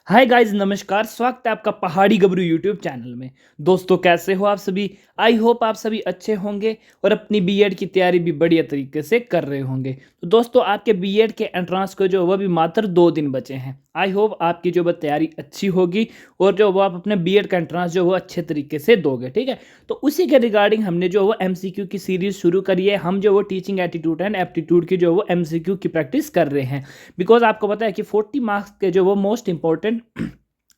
Hi guys, नमस्कार। स्वागत है आपका पहाड़ी गबरू यूट्यूब चैनल में। दोस्तों, कैसे हो आप सभी? आई होप आप सभी अच्छे होंगे और अपनी बीएड की तैयारी भी बढ़िया तरीके से कर रहे होंगे। तो दोस्तों, आपके बीएड के एंट्रेंस को जो वो भी मात्र 2 दिन बचे हैं। आई होप आपकी जो वो तैयारी अच्छी होगी और जो वो आप अपने बीएड का एंट्रेंस जो वो अच्छे तरीके से दोगे। ठीक है, तो उसी के रिगार्डिंग हमने जो वो एमसीक्यू की सीरीज शुरू करी है। हम जो वो टीचिंग एटीट्यूड एंड एप्टीट्यूड की जो वो एमसीक्यू की प्रैक्टिस कर रहे हैं। बिकॉज आपको पता है कि 40 मार्क्स के जो वो मोस्ट इंपॉर्टेंट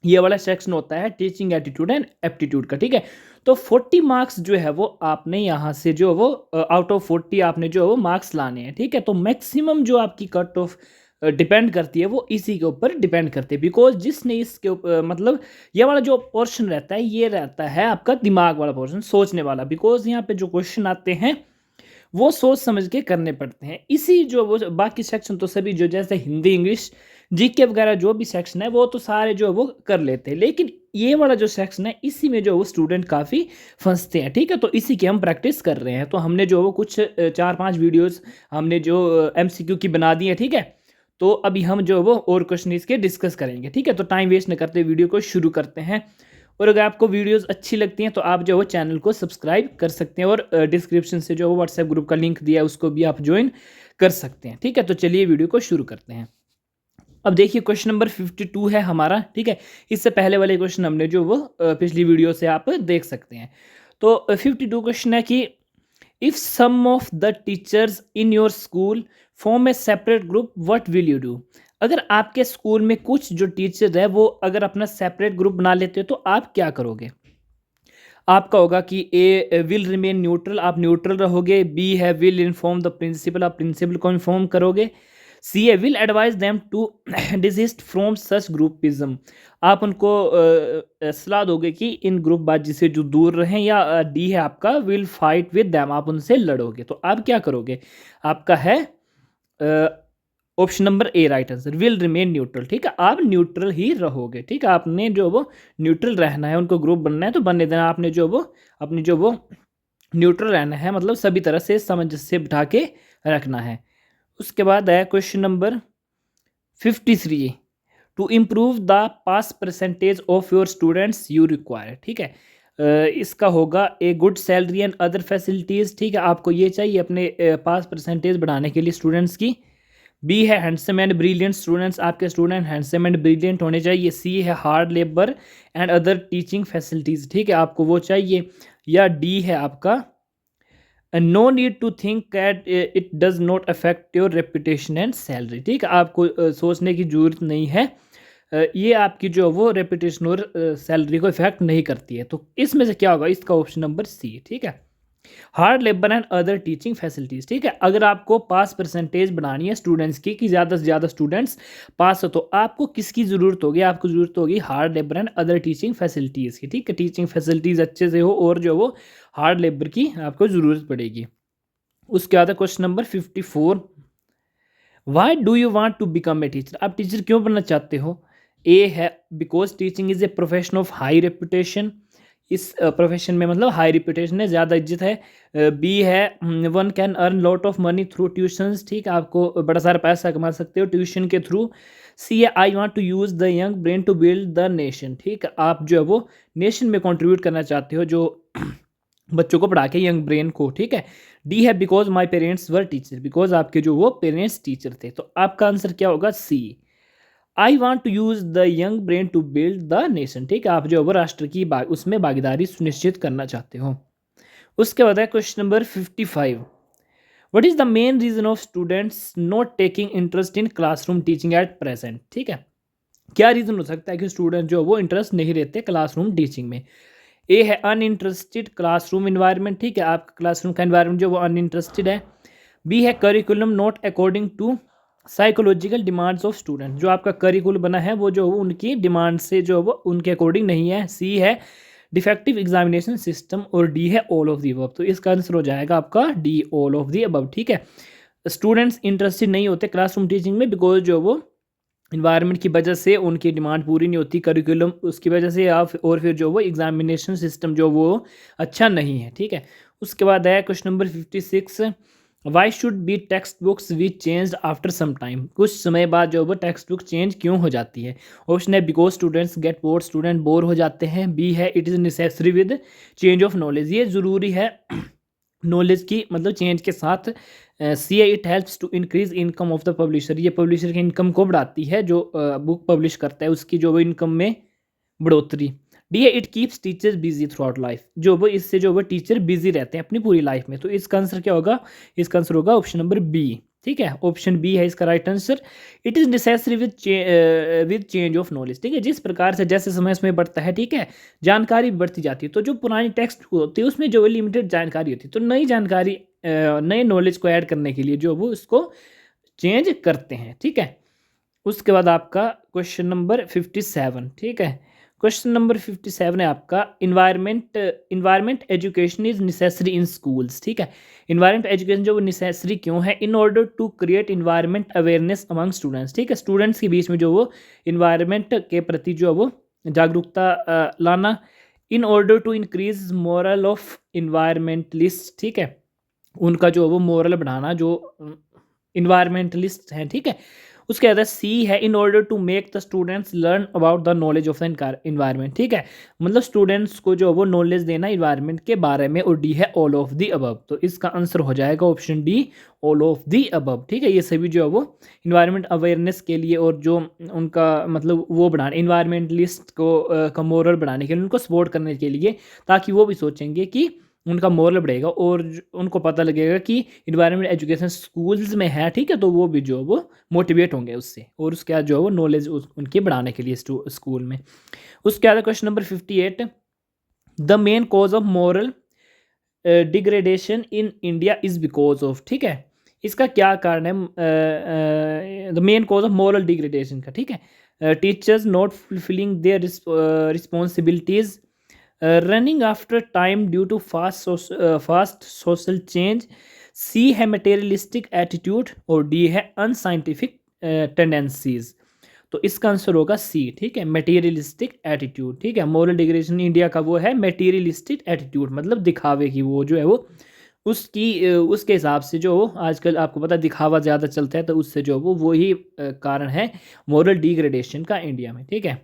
ये वाला सेक्शन होता है टीचिंग एटीट्यूड एंड एप्टीट्यूड का। ठीक है, तो 40 मार्क्स जो है वो आपने यहाँ से जो वो आउट ऑफ 40 आपने जो वो मार्क्स लाने हैं। ठीक है, तो मैक्सिमम जो आपकी कट ऑफ डिपेंड करती है वो इसी के ऊपर डिपेंड करती है। बिकॉज जिसने इसके ऊपर मतलब ये वाला जो पोर्शन रहता है ये रहता है आपका दिमाग वाला पोर्शन, सोचने वाला। बिकॉज यहाँ पे जो क्वेश्चन आते हैं वो सोच समझ के करने पड़ते हैं। इसी जो वो बाकी सेक्शन तो सभी जो जैसे हिंदी, इंग्लिश, जीके वगैरह जो भी सेक्शन है वो तो सारे जो वो कर लेते हैं। लेकिन ये वाला जो सेक्शन है इसी में जो वो स्टूडेंट काफ़ी फंसते हैं। ठीक है, तो इसी की हम प्रैक्टिस कर रहे हैं। तो हमने जो वो कुछ 4-5 वीडियोस हमने जो एमसीक्यू की बना दी है। ठीक है, तो अभी हम जो वो और क्वेश्चन इसके डिस्कस करेंगे। ठीक है, तो टाइम वेस्ट न करते वीडियो को शुरू करते हैं। और अगर आपको वीडियोस अच्छी लगती हैं तो आप जो वो चैनल को सब्सक्राइब कर सकते हैं और डिस्क्रिप्शन से जो व्हाट्सएप ग्रुप का लिंक दिया है उसको भी आप ज्वाइन कर सकते हैं। ठीक है, तो चलिए वीडियो को शुरू करते हैं। अब देखिए, क्वेश्चन नंबर 52 है हमारा। ठीक है, इससे पहले वाले क्वेश्चन हमने जो वो पिछली वीडियो से आप देख सकते हैं। तो 52 क्वेश्चन है कि if some of the teachers in your school form a separate group what will you do. अगर आपके स्कूल में कुछ जो टीचर है वो अगर अपना सेपरेट ग्रुप बना लेते हो तो आप क्या करोगे? आपका होगा कि ए विल रिमेन न्यूट्रल, आप न्यूट्रल रहोगे। बी है विल इन्फॉर्म द प्रिंसिपल, आप प्रिंसिपल को इन्फॉर्म करोगे। सी है will advise them to desist from such groupism, आप उनको सलाह दोगे कि इन ग्रुपबाजी से जो दूर रहें। या डी है आपका विल फाइट विद देम, आप उनसे लड़ोगे। तो आप क्या करोगे? आपका है option number A right answer, will remain neutral. ठीक है, आप न्यूट्रल ही रहोगे। ठीक है, आपने जो वो न्यूट्रल रहना है, उनको ग्रुप बनना है तो बनने देना। आपने जो वो अपनी जो वो न्यूट्रल रहना है, मतलब सभी तरह से सामंजस्य बिठा के रखना है। उसके बाद है question number 53, to improve the pass percentage of your students you require. ठीक है, इसका होगा A good salary and other facilities. ठीक है, आपको ये चाहिए अपने पास परसेंटेज बढ़ाने के लिए स्टूडेंट्स की। बी है हैंडसम एंड ब्रिलियंट स्टूडेंट्स, आपके स्टूडेंट हैंडसम एंड ब्रिलियंट होने चाहिए। सी है hard labour and other teaching facilities. ठीक है, आपको वो चाहिए। या डी है आपका no need to think that it does not affect your reputation and salary. ठीक है, आपको सोचने की जरूरत नहीं है। ये आपकी जो वो रेपुटेशन और सैलरी को इफेक्ट नहीं करती है। तो इसमें से क्या होगा? इसका ऑप्शन नंबर सी। ठीक है, hard labour and other teaching facilities. ठीक है, अगर आपको पास परसेंटेज बढ़ानी है स्टूडेंट्स की कि ज़्यादा से ज़्यादा स्टूडेंट्स पास हो तो आपको किसकी ज़रूरत होगी? आपको ज़रूरत होगी hard labour and other teaching facilities की। ठीक है, टीचिंग फैसिलिटीज़ अच्छे से हो और जो वो हार्ड लेबर की आपको ज़रूरत पड़ेगी। उसके बाद question number 54, why do you want to become a teacher. आप टीचर क्यों बनना चाहते हो? ए है because teaching is a profession of high reputation, इस प्रोफेशन में मतलब हाई रिपुटेशन है, ज़्यादा इज्जत है। बी है one can earn lot of money through tuitions. ठीक है, आपको बड़ा सारा पैसा कमा सकते हो ट्यूशन के थ्रू। सी है I want to use the young brain to build the nation. ठीक है, आप जो है वो नेशन में कंट्रीब्यूट करना चाहते हो जो बच्चों को पढ़ा के यंग ब्रेन को। ठीक है, डी है because my parents were teacher, because आपके जो वो पेरेंट्स टीचर थे। तो आपका आंसर क्या होगा? See, I want to use the young brain to build the nation. ठीक है, आप जो है वो राष्ट्र की उसमें भागीदारी सुनिश्चित करना चाहते हो। उसके बाद है question number 55, what is the main reason of students not taking interest in classroom teaching at present. ठीक है, क्या रीज़न हो सकता है कि स्टूडेंट जो वो इंटरेस्ट नहीं रहते क्लासरूम टीचिंग में? ए है अनइंटरेस्टेड क्लासरूम इन्वायरमेंट। ठीक है, आपका क्लासरूम का इन्वायरमेंट जो वो अनइंटरेस्टेड है। बी है curriculum not according to psychological demands of student, जो आपका करिकुलम बना है वो जो उनकी डिमांड से जो वो उनके अकॉर्डिंग नहीं है। सी है डिफेक्टिव एग्जामिनेशन सिस्टम। और डी है ऑल ऑफ दी अबव। तो इसका आंसर हो जाएगा आपका D, all of the above. ठीक है, स्टूडेंट्स इंटरेस्टेड नहीं होते क्लासरूम टीचिंग में बिकॉज जो वो इन्वायरमेंट की वजह से उनकी डिमांड पूरी नहीं होती, करिकुलम उसकी वजह से आप, और फिर जो वो एग्जामिनेशन सिस्टम जो वो अच्छा नहीं है। ठीक है, उसके बाद है question number 56, why should be text books we change after some time, कुछ समय बाद जो वो टेक्स्ट बुक चेंज क्यों हो जाती है। ऑप्शन है because students get bored, student bore हो जाते हैं। बी है it is necessary with change of knowledge, ये ज़रूरी है नॉलेज की मतलब चेंज के साथ। सी है it helps to increase income of the publisher, ये पब्लिशर की इनकम को बढ़ाती है, जो बुक पब्लिश करता है उसकी जो वो इनकम में बढ़ोतरी। डी है it keeps teachers busy through out life, जो वो इससे जो वो टीचर बिजी रहते हैं अपनी पूरी लाइफ में। तो इसका आंसर क्या होगा, इसका आंसर होगा ऑप्शन नंबर बी। ठीक है, ऑप्शन बी है इसका right answer. It is necessary with change of knowledge. ठीक है, जिस प्रकार से जैसे समय समय बढ़ता है, ठीक है, जानकारी बढ़ती जाती है, तो जो पुरानी टेक्स्ट होती है उसमें जो लिमिटेड जानकारी होती है, तो नई जानकारी नए नॉलेज को ऐड करने के लिए जो वो उसको चेंज करते हैं। ठीक है, उसके बाद आपका क्वेश्चन नंबर 57। ठीक है, क्वेश्चन नंबर 57 है आपका environment education is necessary in schools. ठीक है, इन्वायरमेंट एजुकेशन जो वो नेसेसरी क्यों है, in order to create environment awareness among students. ठीक है, स्टूडेंट्स के बीच में जो वो इन्वायरमेंट के प्रति जो वो जागरूकता लाना। In order to increase moral of environmentalist. ठीक है, उनका जो वो मोरल बढ़ाना, जो इन्वायरमेंटलिस्ट हैं। ठीक है, उसके बाद सी है in order to make the students learn about the knowledge of the environment. ठीक है, मतलब स्टूडेंट्स को जो वो नॉलेज देना इन्वायरमेंट के बारे में। और डी है ऑल ऑफ दी अबव, तो इसका आंसर हो जाएगा option D, all of the above. ठीक है, ये सभी जो है वो इन्वायरमेंट अवेयरनेस के लिए और जो उनका मतलब वो बढ़ाने इन्वायरमेंटलिस्ट को का मोरल बढ़ाने के लिए, उनको सपोर्ट करने के लिए, ताकि वो भी सोचेंगे कि उनका मोरल बढ़ेगा और उनको पता लगेगा कि इन्वायरमेंट एजुकेशन स्कूल्स में है। ठीक है, तो वो भी जो वो मोटिवेट होंगे उससे, और उसके बाद जो है वो नॉलेज उनकी बढ़ाने के लिए स्कूल में। उसके बाद question number 58, the main cause of moral degradation in India is because of. ठीक है, इसका क्या कारण है the main cause of moral degradation का। ठीक है, teachers not fulfilling their responsibilities, running after time due to fast social change. C है मटेरियलिस्टिक एटीट्यूड, और डी है अनसाइंटिफिक टेंडेंसीज। तो इसका आंसर होगा सी। ठीक है, मटेरियलिस्टिक एटीट्यूड। ठीक है, मोरल डिग्रेडेशन इंडिया का वो है मटेरियलिस्टिक एटीट्यूड, मतलब दिखावे की वो जो है वो उसकी उसके हिसाब से जो आजकल आपको पता है दिखावा ज़्यादा चलता है, तो उससे जो वो ही कारण है मोरल डिग्रेडेशन का इंडिया में। ठीक है,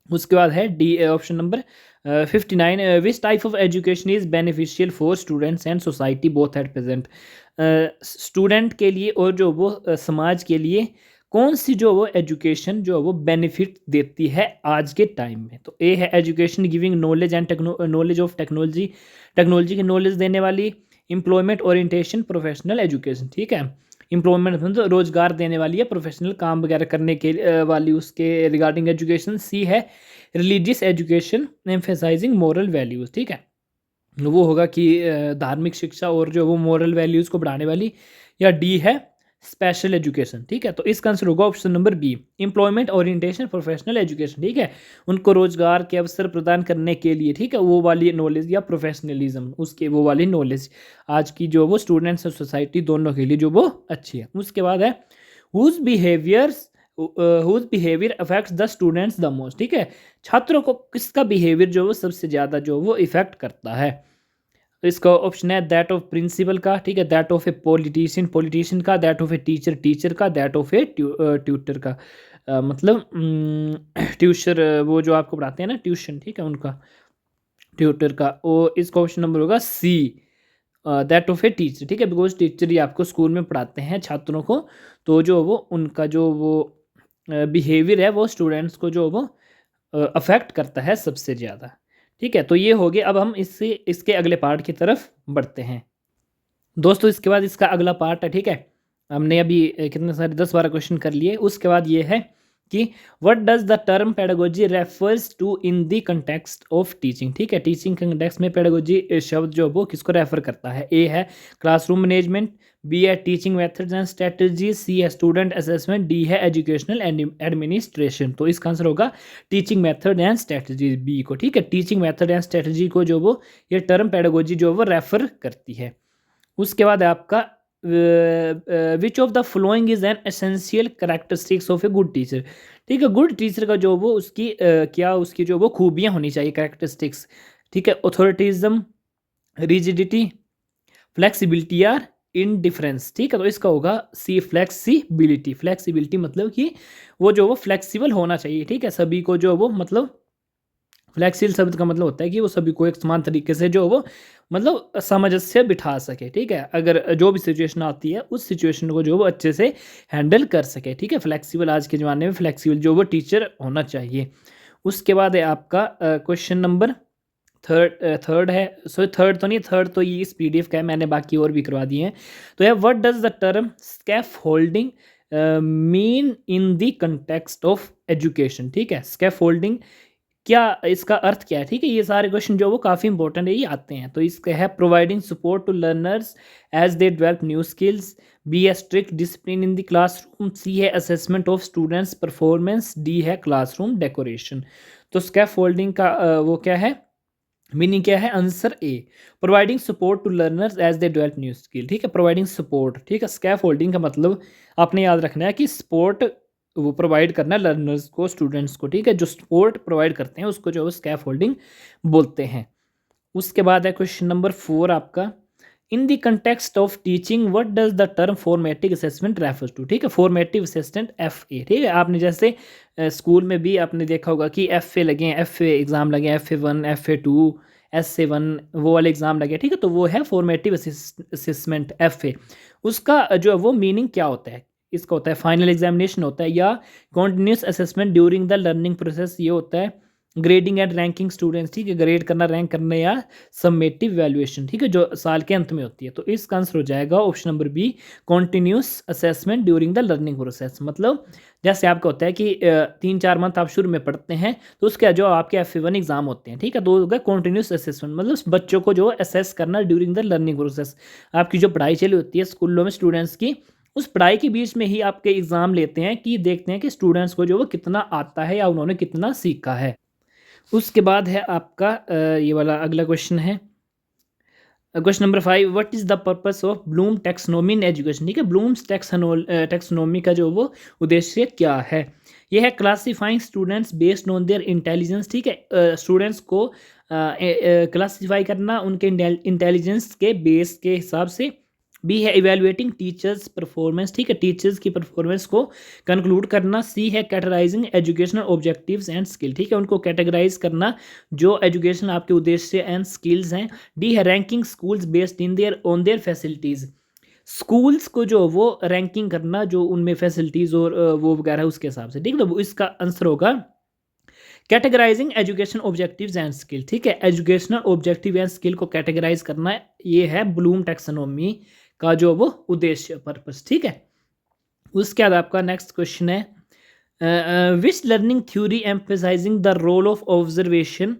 उसके बाद है D option number 59, which type of education is beneficial for students and society both at present. Student के लिए और जो वो समाज के लिए कौन सी जो वो एजुकेशन जो वो बेनिफिट देती है आज के टाइम में। तो ए है education giving knowledge and knowledge of technology, technology की नॉलेज देने वाली। Employment orientation professional education. ठीक है, एम्प्लॉयमेंट मतलब रोजगार देने वाली है, प्रोफेशनल काम वगैरह करने के वाली उसके रिगार्डिंग एजुकेशन। सी है religious education emphasising moral values. ठीक है, वो होगा कि धार्मिक शिक्षा और जो वो मोरल वैल्यूज़ को बढ़ाने वाली। या डी है स्पेशल एजुकेशन। ठीक है, तो इसका आंसर होगा option number B, employment orientation professional education. ठीक है, उनको रोजगार के अवसर प्रदान करने के लिए, ठीक है, वो वाली नॉलेज या प्रोफेशनलिज्म उसके वो वाली नॉलेज आज की जो वो स्टूडेंट्स और सोसाइटी दोनों के लिए जो वो अच्छी है। उसके बाद है whose behaviour affects the students the most. ठीक है, छात्रों को किसका बिहेवियर जो वो सबसे ज़्यादा जो वो इफेक्ट करता है। तो इसका ऑप्शन है दैट ऑफ प्रिंसिपल का। ठीक है, दैट ऑफ ए पॉलिटिशियन का, दैट ऑफ ए टीचर का, दैट ऑफ ए ट्यूटर का। मतलब ट्यूशन वो जो आपको पढ़ाते हैं ना ट्यूशन, ठीक है, उनका ट्यूटर का। और इसका ऑप्शन नंबर होगा सी, दैट ऑफ ए टीचर। ठीक है, बिकॉज टीचर ही आपको स्कूल में पढ़ाते हैं छात्रों को, तो जो वो उनका जो वो बिहेवियर है वो स्टूडेंट्स को जो वो अफेक्ट करता है सबसे ज़्यादा। ठीक है, तो ये हो गया। अब हम इसके अगले पार्ट की तरफ बढ़ते हैं दोस्तों। इसके बाद इसका अगला पार्ट है, ठीक है, हमने अभी कितने सारे 10-12 क्वेश्चन कर लिए। उसके बाद ये है कि what does the term pedagogy refers to in the context of teaching. ठीक है, टीचिंग के कंटेक्स्ट में पेडागोजी शब्द जो वो किसको रेफर करता है। ए है क्लासरूम मैनेजमेंट, बी है teaching methods and strategies, C है स्टूडेंट असेसमेंट, डी है एजुकेशनल एडमिनिस्ट्रेशन। तो इसका आंसर होगा teaching method and strategies, B को। ठीक है, टीचिंग मेथड एंड स्ट्रेटजी को जो वो ये टर्म पेडागोजी जो वो रेफर करती है। उसके बाद आपका which of the following is an essential characteristics of a good teacher. ठीक है, गुड टीचर का जो वो उसकी क्या उसकी जो वो खूबियाँ होनी चाहिए, कैरेक्टरिस्टिक्स। ठीक है, ऑथोरिटिज्म, रिजिडिटी, फ्लेक्सिबिलिटी या इंडिफरेंस, ठीक है। तो इसका होगा सी फ्लेक्सिबिलिटी। फ्लेक्सिबिलिटी मतलब कि वो जो वो फ्लेक्सिबल होना चाहिए, ठीक है, सभी को जो वो मतलब फ्लेक्सिबल शब्द का मतलब होता है कि वो सभी को एक समान तरीके से जो वो मतलब सामंजस्य बिठा सके, ठीक है। अगर जो भी सिचुएशन आती है उस सिचुएशन को जो वो अच्छे से हैंडल कर सके, ठीक है। फ्लेक्सिबल आज के ज़माने में फ्लेक्सिबल जो वो टीचर होना चाहिए। उसके बाद है आपका क्वेश्चन नंबर थर्ड है। सॉरी थर्ड तो नहीं, थर्ड तो ये इस पीडीएफ का है, मैंने बाकी और भी करवा दिए हैं। तो है what does the term scaffolding mean in the context of education, ठीक है। स्कैफ होल्डिंग क्या, इसका अर्थ क्या है, ठीक है। ये सारे क्वेश्चन जो वो काफ़ी इंपॉर्टेंट है, ये आते हैं। तो इसका है providing support to learners as they develop new skills, B है strict discipline in the classroom, C है assessment of students performance, D है क्लासरूम डेकोरेशन। तो स्कैफ होल्डिंग का वो क्या है, मीनिंग क्या है, answer A, providing support to learners as they develop new skill, ठीक है। प्रोवाइडिंग सपोर्ट, ठीक है। स्कैफ होल्डिंग का मतलब आपने याद रखना है कि सपोर्ट वो प्रोवाइड करना लर्नर्स को, स्टूडेंट्स को, ठीक है। जो सपोर्ट प्रोवाइड करते हैं उसको जो स्कैफ होल्डिंग बोलते हैं। उसके बाद है क्वेश्चन नंबर 4 आपका, in the context of teaching what does the term formative assessment refers to, ठीक है। फॉर्मेटिव असेसमेंट FA, ठीक है। आपने जैसे स्कूल में भी आपने देखा होगा कि FA लगे हैं, FA एग्ज़ाम लगे हैं, FA1 FA2 SA1 वो वाले एग्ज़ाम लगे, ठीक है। तो वो है फॉर्मेटिव असेसमेंट FA। उसका जो है वो मीनिंग क्या होता है, इसका होता है फाइनल एग्जामिनेशन होता है, या continuous assessment during the learning process, ये होता है ग्रेडिंग एंड रैंकिंग स्टूडेंट्स, ठीक है। ग्रेड करना, रैंक करना, या समेटिव वैल्यूएशन, ठीक है, जो साल के अंत में होती है। तो इसका आंसर हो जाएगा option number B, continuous assessment during the learning process. मतलब जैसे आपका होता है कि 3-4 मंथ आप शुरू में पढ़ते हैं, तो उसके जो आपके FA1 एग्जाम होते हैं, ठीक है, तो होगा कॉन्टिन्यूस असेसमेंट, मतलब बच्चों को जो असेस करना ड्यूरिंग द लर्निंग प्रोसेस। आपकी जो पढ़ाई चली होती है स्कूलों में स्टूडेंट्स की, उस पढ़ाई के बीच में ही आपके एग्ज़ाम लेते हैं कि देखते हैं कि स्टूडेंट्स को जो वो कितना आता है या उन्होंने कितना सीखा है। उसके बाद है आपका ये वाला अगला क्वेश्चन है, question number 5, what is the purpose of Bloom taxonomy in education, ठीक है। ब्लूम्स टैक्सोनॉमी का जो वो उद्देश्य क्या है, ये है classifying students based on there intelligence, ठीक है। स्टूडेंट्स को क्लासीफाई करना उनके इंटेलिजेंस के बेस के हिसाब से। बी है इवेलुएटिंग टीचर्स परफॉर्मेंस, ठीक है, टीचर्स की परफॉर्मेंस को कंक्लूड करना। सी है categorising educational objectives and skill, ठीक है, उनको कैटेगराइज करना जो एजुकेशन आपके उद्देश्य एंड स्किल्स हैं। डी है ranking schools based in their on their facilities, schools को जो वो रैंकिंग करना जो उनमें फैसिलिटीज़ और वो वगैरह उसके हिसाब से, ठीक है। तो इसका आंसर होगा categorising education objectives and skill, ठीक है। एजुकेशनल ऑब्जेक्टिव एंड स्किल को कैटेगराइज करना, ये है ब्लूम टैक्सोनॉमी का जो वो उद्देश्य, पर्पस, ठीक है। उसके बाद आपका नेक्स्ट क्वेश्चन है which learning theory emphasising the role of observation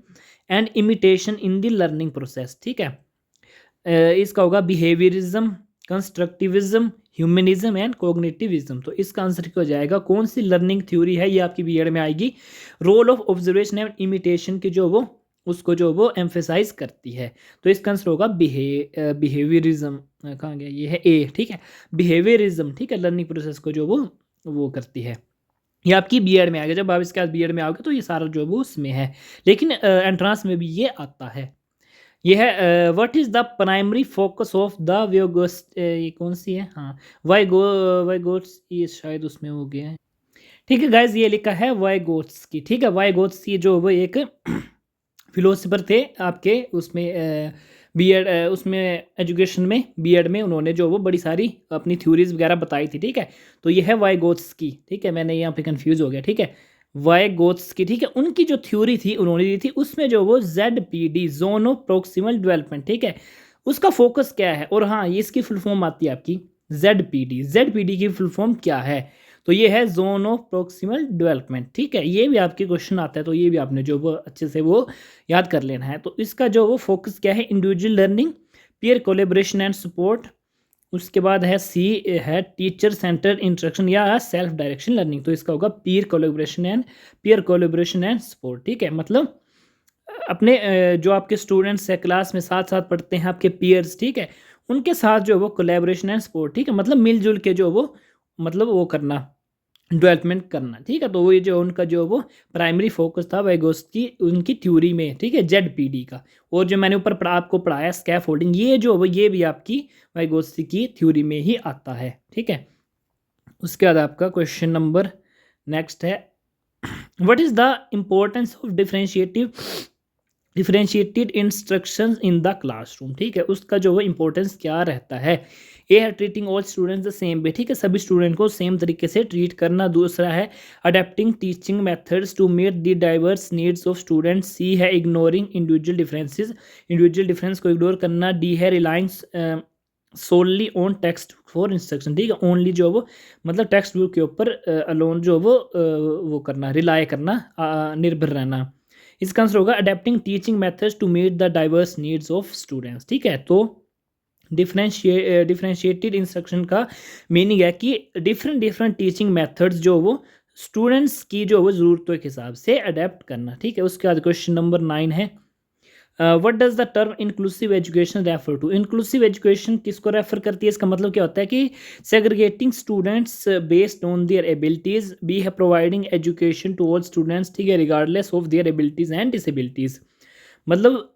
and imitation in the learning process, ठीक है। इसका होगा behaviourism, constructivism, humanism and cognitivism. तो इसका आंसर क्या हो जाएगा, कौन सी लर्निंग थ्योरी है, ये आपकी बीएड में आएगी, role of observation and imitation की जो वो उसको जो वो एम्फेसाइज करती है। तो इसका आंसर होगा बिहेवियरिज्म, कहाँ गया, ये है ए, ठीक है, बिहेवियरिज्म, ठीक है, लर्निंग प्रोसेस को जो वो करती है। ये आपकी बीएड में आएगा, जब आप इसके बाद बीएड में आओगे तो ये सारा जो वो उसमें है, लेकिन एंट्रांस में भी ये आता है। ये है what is the primary focus of the वेगोस, ये कौन सी है, हाँ वाइगोट्स, ये शायद उसमें हो गया है, ठीक है गाइज, ये लिखा है वाइगोट्स की, ठीक है। वाइगोट्स की जो वो एक फिलोसफर थे आपके उसमें बीएड उसमें एजुकेशन में बीएड में उन्होंने जो वो बड़ी सारी अपनी थ्योरीज वगैरह बताई थी, ठीक है। तो ये है वाइगोट्स्की, ठीक है, मैंने यहाँ पे कंफ्यूज हो गया, ठीक है, वाइगोट्स्की, ठीक है। उनकी जो थ्योरी थी उन्होंने दी थी, उसमें जो वो ZPD zone of proximal development, ठीक है, उसका फोकस क्या है। और हाँ, ये इसकी फुल फॉर्म आती है आपकी ZPD की फुल फॉर्म क्या है, तो ये है जोन ऑफ प्रोक्सिमल डेवलपमेंट, ठीक है। ये भी आपके क्वेश्चन आता है, तो ये भी आपने जो वो अच्छे से वो याद कर लेना है। तो इसका जो वो फोकस क्या है, individual learning, peer collaboration and support. उसके बाद है सी है टीचर सेंटर इंस्ट्रक्शन या सेल्फ डायरेक्शन लर्निंग। तो इसका होगा पीयर कोलेब्रेशन एंड सपोर्ट, ठीक है। मतलब अपने जो आपके स्टूडेंट्स है क्लास में साथ साथ पढ़ते हैं आपके पीयर्स, ठीक है, उनके साथ जो वो कोलेब्रेशन एंड सपोर्ट, ठीक है, मतलब मिलजुल के जो वो मतलब वो करना, डेवलपमेंट करना, ठीक है। तो वो ये जो उनका जो वो प्राइमरी फोकस था वाइगोत्स्की उनकी थ्योरी में, ठीक है, जेडपीडी का। और जो मैंने ऊपर आपको पढ़ाया स्कैफोल्डिंग, ये जो वो ये भी आपकी वाइगोत्स्की की थ्योरी में ही आता है, ठीक है। उसके बाद आपका क्वेश्चन नंबर नेक्स्ट है, what is the importance of differentiated instructions in the classroom, ठीक है। उसका जो वो इंपॉर्टेंस क्या रहता है। ए है treating all students the same way, ठीक है, सभी स्टूडेंट को सेम तरीके से ट्रीट करना। दूसरा है adapting teaching methods to meet the diverse needs of students. C है ignoring individual differences, individual difference को इग्नोर करना। डी है relying solely on text for instruction, ठीक है, ओनली जो वो मतलब टेक्स्ट बुक के ऊपर अलोन जो वो करना, रिलाय करना, निर्भर रहना। इसका आंसर होगा adapting teaching methods to meet the diverse needs of students, ठीक है। तो डिफरेंशिएटेड इंस्ट्रक्शन का मीनिंग है कि डिफरेंट डिफरेंट टीचिंग मेथड्स जो वो स्टूडेंट्स की जो वो ज़रूरतों के हिसाब से अडेप्ट करना, ठीक है। उसके बाद क्वेश्चन नंबर 9 है, what does the term inclusive education refer to. Inclusive education किसको रेफर करती है, इसका मतलब क्या होता है कि segregating students based on their abilities. B है providing education to all students, ठीक है, regardless of their abilities and disabilities. मतलब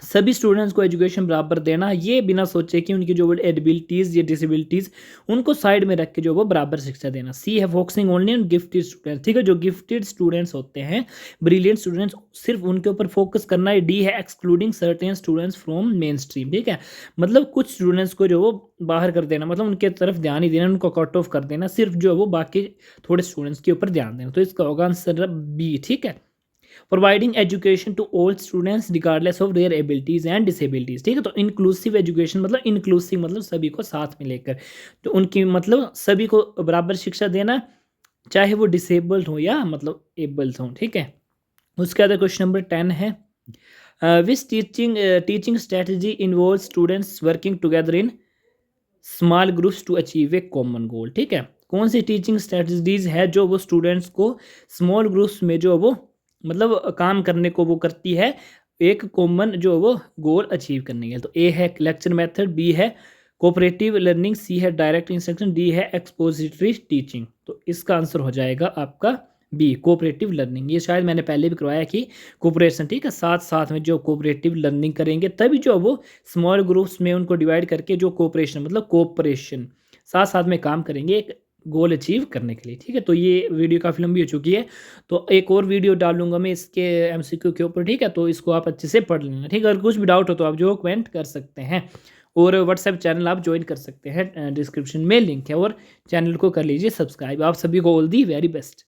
सभी स्टूडेंट्स को एजुकेशन बराबर देना, ये बिना सोचे कि उनकी जो एबिलिटीज़ या डिसेबिलिटीज़ उनको साइड में रख के जो वो बराबर शिक्षा देना। सी है focusing only on gifted students, ठीक है, जो गिफ्टेड स्टूडेंट्स होते हैं, ब्रिलियंट स्टूडेंट्स, सिर्फ उनके ऊपर फोकस करना है। डी है excluding certain students from main stream, ठीक है, मतलब कुछ स्टूडेंट्स को जो वो बाहर कर देना, मतलब उनके तरफ ध्यान ही देना, उनको कट ऑफ कर देना, सिर्फ जो वो बाकी थोड़े स्टूडेंट्स के ऊपर ध्यान देना। तो इसका होगा आंसर बी, ठीक है। Providing education to all students regardless of their abilities and disabilities, ठीक है। तो इंक्लूसिव एजुकेशन मतलब इंक्लूसिव मतलब सभी को साथ में लेकर, तो उनकी मतलब सभी को बराबर शिक्षा देना, चाहे वो डिसेबल्ड हो या मतलब एबल्ड हो, ठीक है। उसके बाद क्वेश्चन नंबर 10 है, which teaching strategy involve students working together in small groups to achieve a common goal, ठीक है। कौन सी टीचिंग स्ट्रेटजीज है जो वो स्टूडेंट्स को स्मॉल ग्रुप्स में जो वो मतलब काम करने को वो करती है, एक कॉमन जो वो गोल अचीव करने के लिए। तो ए है लेक्चर मेथड, बी है कोऑपरेटिव लर्निंग, सी है डायरेक्ट इंस्ट्रक्शन, डी है एक्सपोजिटरी टीचिंग। तो इसका आंसर हो जाएगा आपका बी, कोऑपरेटिव लर्निंग। ये शायद मैंने पहले भी करवाया कि कोऑपरेशन, ठीक है, साथ साथ में जो कोऑपरेटिव लर्निंग करेंगे तभी जो वो स्मॉल ग्रुप्स में उनको डिवाइड करके जो कोऑपरेशन मतलब कोऑपरेशन साथ साथ में काम करेंगे एक गोल अचीव करने के लिए, ठीक है। तो ये वीडियो काफ़ी लंबी हो चुकी है, तो एक और वीडियो डालूंगा मैं इसके एमसीक्यू के ऊपर, ठीक है। तो इसको आप अच्छे से पढ़ लेना, ठीक है। अगर कुछ भी डाउट हो तो आप जो कमेंट कर सकते हैं, और व्हाट्सएप चैनल आप ज्वाइन कर सकते हैं, डिस्क्रिप्शन में लिंक है, और चैनल को कर लीजिए सब्सक्राइब। आप सभी को ऑल दी वेरी बेस्ट।